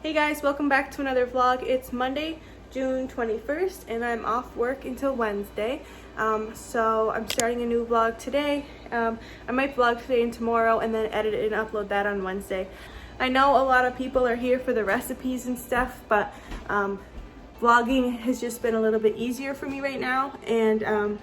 Hey guys, welcome back to another vlog. It's Monday, June 21st, and I'm off work until Wednesday. So I'm starting a new vlog today. I might vlog today and tomorrow and then edit it and upload that on Wednesday. I know a lot of people are here for the recipes and stuff, but vlogging has just been a little bit easier for me right now, and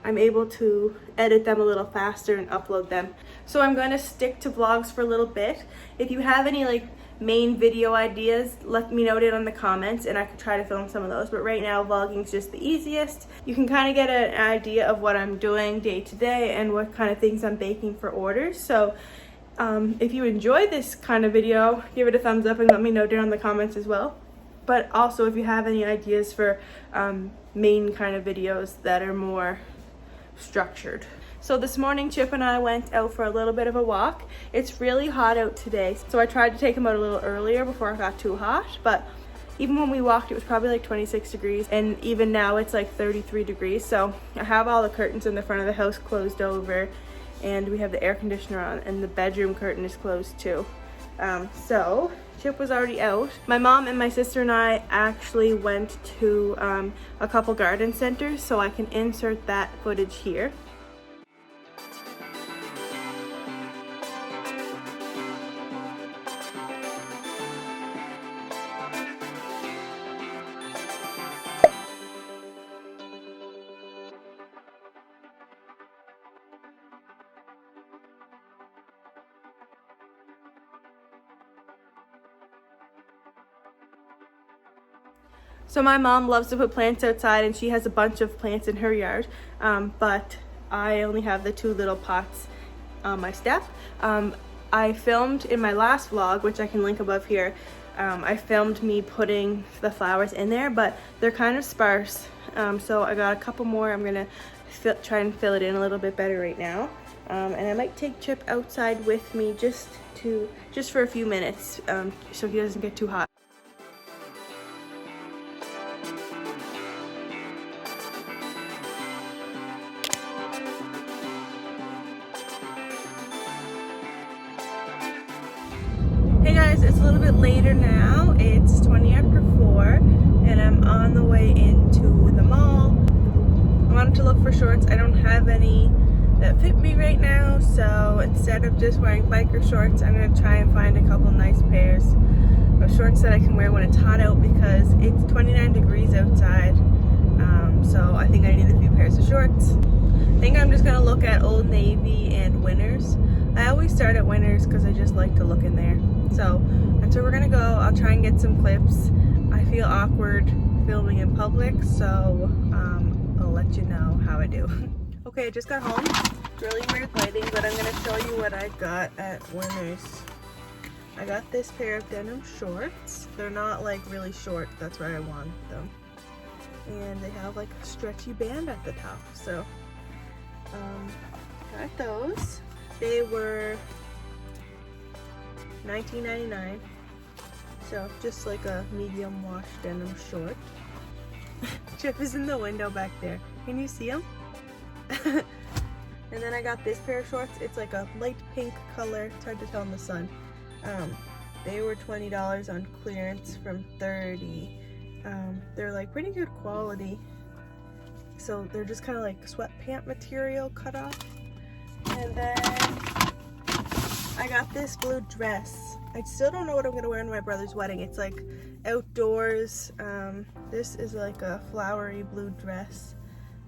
I'm able to edit them a little faster and upload them. So I'm going to stick to vlogs for a little bit. If you have any main video ideas, let me know it in the comments and I could try to film some of those. But right now vlogging is just the easiest. You can kind of get an idea of what I'm doing day to day and what kind of things I'm baking for orders. So if you enjoy this kind of video, give it a thumbs up and let me know down in the comments as well. But also if you have any ideas for main kind of videos that are more structured. So this morning Chip and I went out for a little bit of a walk. It's really hot out today, so I tried to take him out a little earlier before it got too hot, but even when we walked it was probably like 26 degrees, and even now it's like 33 degrees. So I have all the curtains in the front of the house closed over, and we have the air conditioner on, and the bedroom curtain is closed too. So Chip was already out. My mom and my sister and I actually went to a couple garden centers, so I can insert that footage here. So my mom loves to put plants outside, and she has a bunch of plants in her yard, but I only have the two little pots on my step. I filmed in my last vlog, which I can link above here, I filmed me putting the flowers in there, but they're kind of sparse. So I got a couple more. I'm gonna try and fill it in a little bit better right now. And I might take Chip outside with me just for a few minutes, so he doesn't get too hot. Hey guys, it's a little bit later now. It's 20 after 4 and I'm on the way into the mall. I wanted to look for shorts. I don't have any that fit me right now, so instead of just wearing biker shorts, I'm going to try and find a couple nice pairs of shorts that I can wear when it's hot out, because it's 29 degrees outside. So I think I need a few pairs of shorts. I think I'm just going to look at Old Navy and Winners. I always start at Winners because I just like to look in there. So that's where we're gonna go. I'll try and get some clips. I feel awkward filming in public, so I'll let you know how I do. Okay, I just got home. It's really weird lighting, but I'm gonna show you what I got at Winners. I got this pair of denim shorts. They're not really short, that's why I want them. And they have a stretchy band at the top, so got those. They were $19.99, so just a medium wash denim short. Chip is in the window back there. Can you see him? And then I got this pair of shorts. It's a light pink color. It's hard to tell in the sun. They were $20 on clearance from $30. They're pretty good quality. So they're just kind of sweatpant material cut off. And then I got this blue dress. I still don't know what I'm gonna wear to my brother's wedding. It's outdoors. This is a flowery blue dress,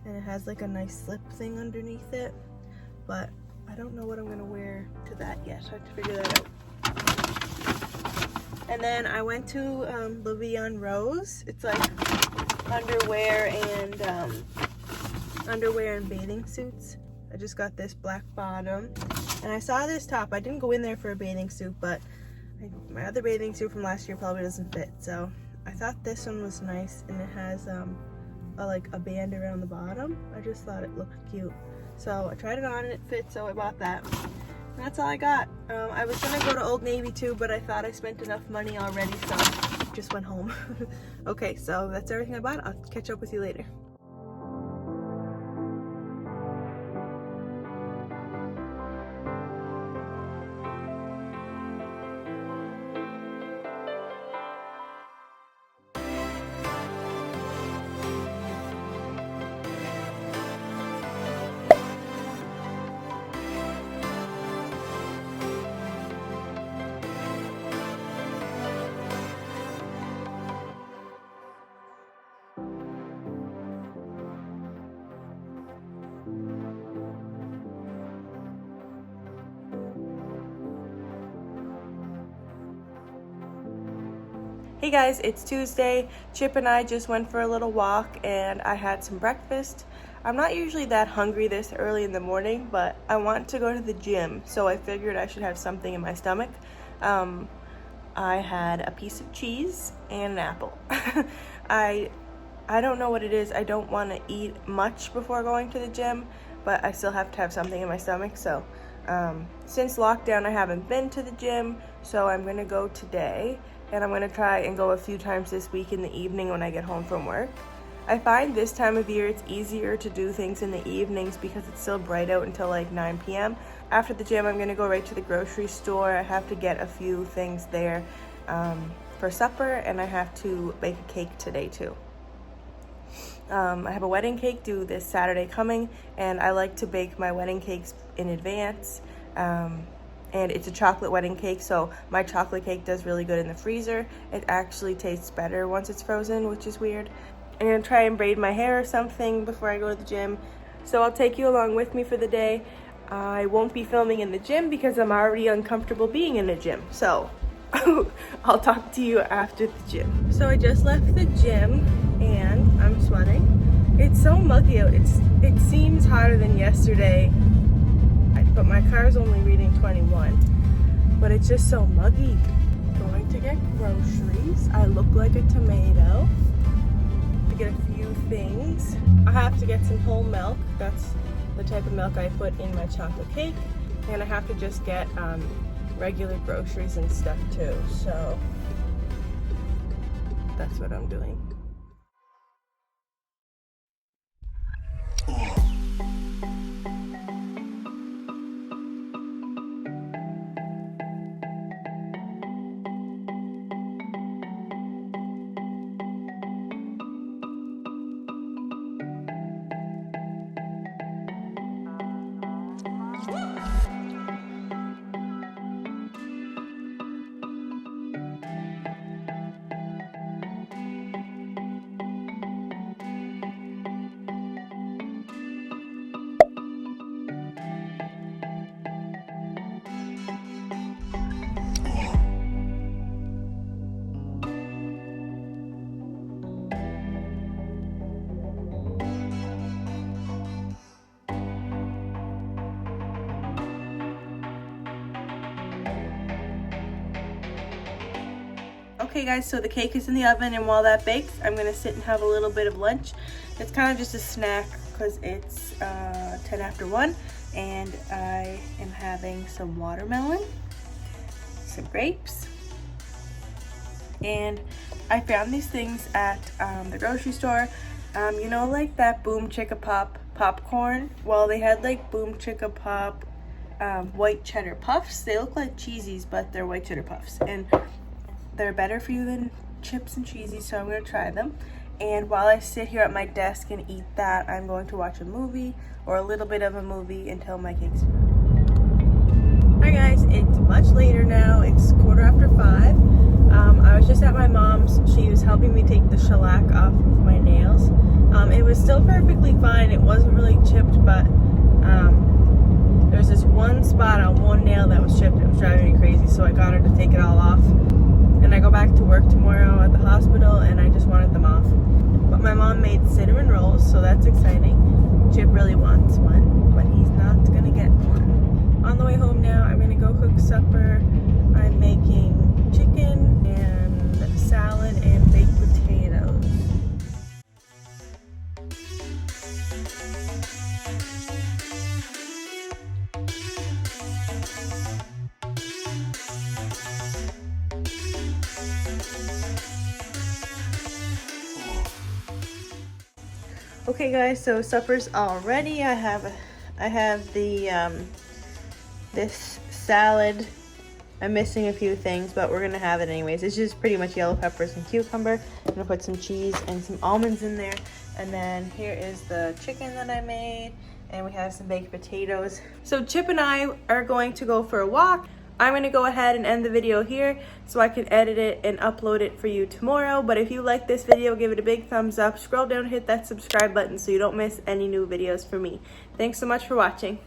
and it has a nice slip thing underneath it. But I don't know what I'm gonna wear to that yet. I have to figure that out. And then I went to La Vie en Rose. It's underwear and bathing suits. I just got this black bottom, and I saw this top. I didn't go in there for a bathing suit, but my other bathing suit from last year probably doesn't fit, so I thought this one was nice, and it has a band around the bottom. I just thought it looked cute, so I tried it on and it fit, so I bought that. And that's all I got. I was gonna go to Old Navy too, but I thought I spent enough money already, so I just went home. Okay, so that's everything I bought. I'll catch up with you later. Hey guys, it's Tuesday. Chip and I just went for a little walk and I had some breakfast. I'm not usually that hungry this early in the morning, but I want to go to the gym, so I figured I should have something in my stomach. I had a piece of cheese and an apple. I don't know what it is. I don't want to eat much before going to the gym, but I still have to have something in my stomach. So since lockdown, I haven't been to the gym, so I'm gonna go today. And I'm gonna try and go a few times this week in the evening when I get home from work. I find this time of year it's easier to do things in the evenings because it's still bright out until like 9 p.m. After the gym, I'm gonna go right to the grocery store. I have to get a few things there for supper, and I have to bake a cake today too. I have a wedding cake due this Saturday coming, and I like to bake my wedding cakes in advance. And it's a chocolate wedding cake, so my chocolate cake does really good in the freezer. It actually tastes better once it's frozen, which is weird. I'm gonna try and braid my hair or something before I go to the gym. So I'll take you along with me for the day. I won't be filming in the gym because I'm already uncomfortable being in the gym. So I'll talk to you after the gym. So I just left the gym and I'm sweating. It's so muggy out. It seems hotter than yesterday, but my car's only reading 21. But it's just so muggy. Going to get groceries. I look like a tomato. To get a few things. I have to get some whole milk. That's the type of milk I put in my chocolate cake. And I have to just get regular groceries and stuff too. So that's what I'm doing. Okay guys, so the cake is in the oven, and while that bakes, I'm gonna sit and have a little bit of lunch. It's kind of just a snack because it's 10 after 1, and I am having some watermelon, some grapes, and I found these things at the grocery store. You know, like that Boom Chicka Pop popcorn? Well, they had like Boom Chicka Pop white cheddar puffs. They look like cheesies, but they're white cheddar puffs, and they're better for you than chips and cheesies, so I'm gonna try them. And while I sit here at my desk and eat that, I'm going to watch a movie or a little bit of a movie until my cake's done. Hi guys, it's much later now. It's 5:15. I was just at my mom's. She was helping me take the shellac off of my nails. It was still perfectly fine. It wasn't really chipped, but there's this one spot on one nail that was chipped. It was driving me crazy, so I got her to take it all off. And I go back to work tomorrow at the hospital, and I just wanted them off. But my mom made cinnamon rolls, so that's exciting. Chip really wants one, but he's not gonna get one. On the way home now, I'm gonna go cook supper. I'm making chicken and salad and baked potatoes. Okay guys, so supper's all ready. I have the this salad. I'm missing a few things, but we're gonna have it anyways. It's just pretty much yellow peppers and cucumber. I'm gonna put some cheese and some almonds in there. And then here is the chicken that I made, and we have some baked potatoes. So Chip and I are going to go for a walk. I'm gonna go ahead and end the video here so I can edit it and upload it for you tomorrow. But if you like this video, give it a big thumbs up. Scroll down, hit that subscribe button so you don't miss any new videos from me. Thanks so much for watching.